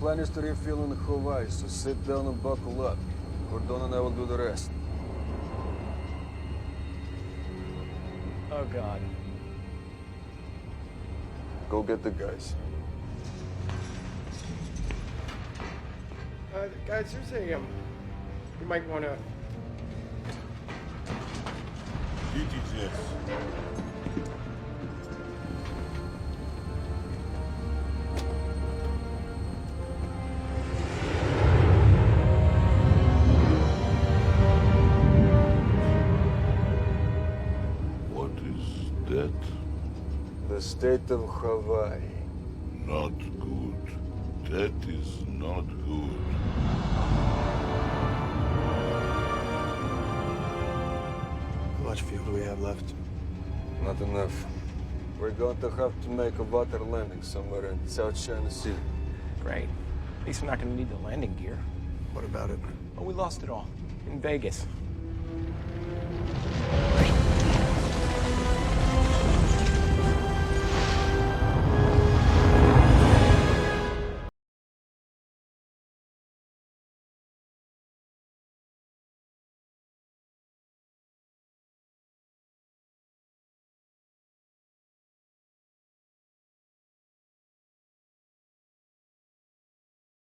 plan is to refuel in Hawaii, so sit down and buckle up. Gordon and I will do the rest. Oh, God. Go get the guys. Guys, there's a, you might want to... DTGS. What is that? The state of Hawaii. Not good. That is not good. How much fuel do we have left? Not enough. We're going to have to make a water landing somewhere in South China Sea. Great. At least we're not going to need the landing gear. What about it? Oh, we lost it all. In Vegas.